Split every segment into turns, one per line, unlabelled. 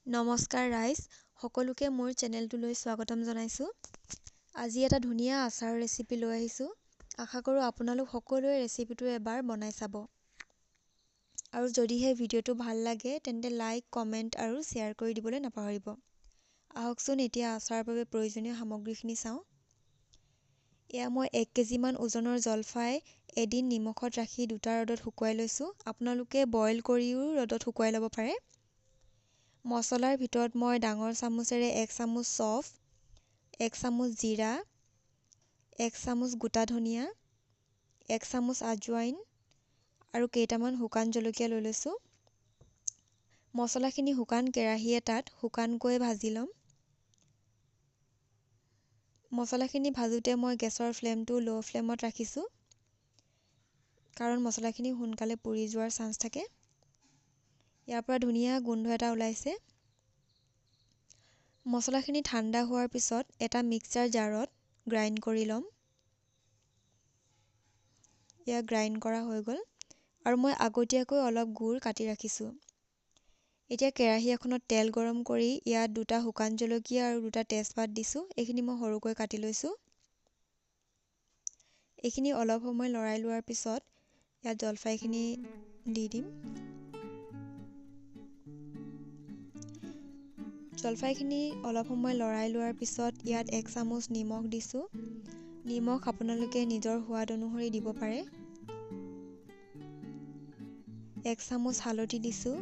নমস্কাৰ ৰাইজ, সকলোকে মোৰ চেনেলটোলৈ স্বাগতম জনাইছোঁ। আজি এটা ধুনীয়া আচাৰ ৰেচিপি লৈ আহিছোঁ। আশা কৰোঁ আপোনালোক সকলোৱে ৰেচিপিটো এবাৰ বনাই চাব। আৰু যদিহে ভিডিঅ'টো ভাল লাগে তেন্তে লাইক, কমেণ্ট আৰু শ্বেয়াৰ কৰি দিবলৈ নাপাহৰিব। আহকচোন এতিয়া আচাৰৰ বাবে প্ৰয়োজনীয় সামগ্ৰীখিনি চাওঁ। এয়া মই 1 কেজিমান ওজনৰ জলফাই এদিন নিমখত ৰাখি দুটা ৰ'দত শুকুৱাই লৈছোঁ। আপোনালোকে বইল কৰিও ৰ'দত শুকুৱাই ল'ব পাৰে। মছলাৰ ভিতৰত মই ডাঙৰ চামুচেৰে 1 চামুচ চফ, 1 চামুচ জিৰা, 1 চামুচ গোটা ধনিয়া, 1 চামুচ আজৱাইন আৰু কেইটামান শুকান জলকীয়া লৈ লৈছোঁ। মছলাখিনি শুকান কেৰাহী এটাত শুকানকৈ ভাজি ল'ম। মছলাখিনি ভাজোঁতে মই গেছৰ ফ্লেমটো ল' ফ্লেমত ৰাখিছোঁ, কাৰণ মছলাখিনি সোনকালে পুৰি যোৱাৰ চান্স থাকে। ইয়াৰ পৰা ধুনীয়া গোন্ধ এটা ওলাইছে। মছলাখিনি ঠাণ্ডা হোৱাৰ পিছত এটা মিক্সাৰ জাৰত গ্ৰাইণ্ড কৰি ল'ম। এয়া গ্ৰাইণ্ড কৰা হৈ গ'ল আৰু মই আগতীয়াকৈ অলপ গুড় কাটি ৰাখিছোঁ। এতিয়া কেৰাহী এখনত তেল গৰম কৰি ইয়াত দুটা শুকান জলকীয়া আৰু দুটা তেজপাত দিছোঁ। এইখিনি মই সৰুকৈ কাটি লৈছোঁ। এইখিনি অলপ সময় লৰাই লোৱাৰ পিছত ইয়াত জলফাইখিনি দি দিম। জলফাইখিনি অলপ সময় লৰাই লোৱাৰ পিছত ইয়াত 1 চামুচ নিমখ দিছোঁ। নিমখ আপোনালোকে নিজৰ সোৱাদ অনুসৰি দিব পাৰে। 1 চামুচ হালধি দিছোঁ।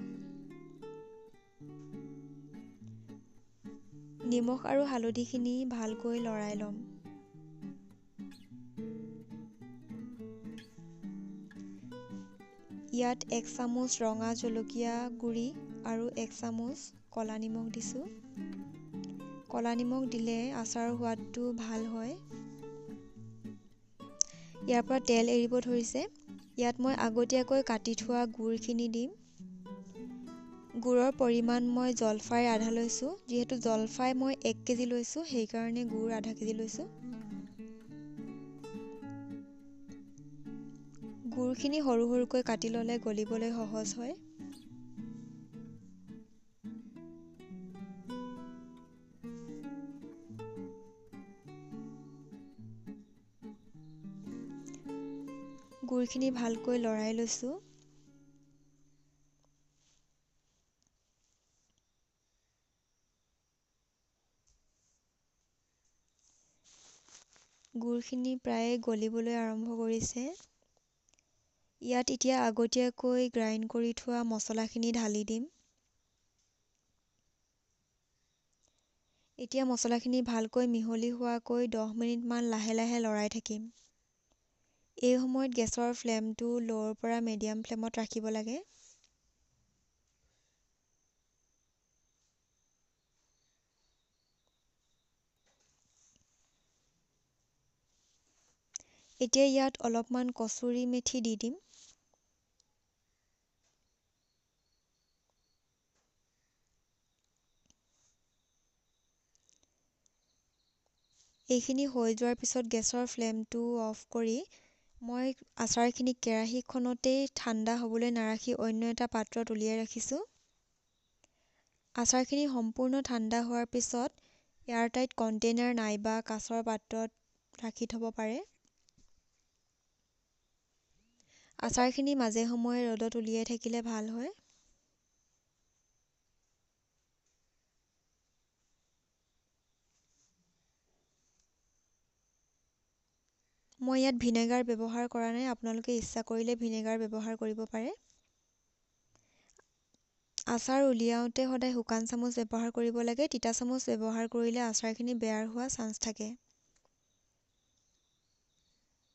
নিমখ আৰু হালধিখিনি ভালকৈ লৰাই ল'ম। ইয়াত 1 চামুচ ৰঙা জলকীয়া গুড়ি আৰু 1 চামুচ ক'লা নিমখ দিছোঁ। ক'লা নিমখ দিলে আচাৰৰ সোৱাদটো ভাল হয়। ইয়াৰ পৰা তেল এৰিব ধৰিছে। ইয়াত মই আগতীয়াকৈ কাটি থোৱা গুড়খিনি দিম। গুড়ৰ পৰিমাণ মই জলফাইৰ আধা লৈছোঁ। যিহেতু জলফাই মই 1 কেজি লৈছোঁ, সেইকাৰণে গুড় আধা কেজি লৈছোঁ। গুড়খিনি সৰু সৰুকৈ কাটি ল'লে গলিবলৈ সহজ হয়। গুড়খিনি ভালকৈ লৰাই লৈছোঁ। গুড়খিনি প্ৰায়ে গলিবলৈ আৰম্ভ কৰিছে। ইয়াত এতিয়া আগতীয়াকৈ গ্ৰাইণ্ড কৰি থোৱা মছলাখিনি ঢালি দিম। এতিয়া মছলাখিনি ভালকৈ মিহলি হোৱাকৈ 10 মিনিটমান লাহে লাহে লৰাই থাকিম। এই সময়ত গেছৰ ফ্লেমটো ল'ৰ পৰা মিডিয়াম ফ্লেমত ৰাখিব লাগে। এতিয়া ইয়াত অলপমান কচুৰি মেথি দি দিম। এইখিনি হৈ যোৱাৰ পিছত গেছৰ ফ্লেমটো অফ কৰি মই আচাৰখিনি কেৰাহীখনতেই ঠাণ্ডা হ'বলৈ নাৰাখি অন্য এটা পাত্ৰত উলিয়াই ৰাখিছোঁ। আচাৰখিনি সম্পূৰ্ণ ঠাণ্ডা হোৱাৰ পিছত এয়াৰটাইট কণ্টেইনাৰ নাইবা কাঁচৰ পাত্ৰত ৰাখি থ'ব পাৰে। আচাৰখিনি মাজে সময়ে ৰ'দত উলিয়াই থাকিলে ভাল হয়। মই ইয়াত ভিনেগাৰ ব্যৱহাৰ কৰা নাই, আপোনালোকে ইচ্ছা কৰিলে ভিনেগাৰ ব্যৱহাৰ কৰিব পাৰে। আচাৰ উলিয়াওঁতে সদায় শুকান চামুচ ব্যৱহাৰ কৰিব লাগে। তিতা চামুচ ব্যৱহাৰ কৰিলে আচাৰখিনি বেয়াৰ হোৱা চান্স থাকে।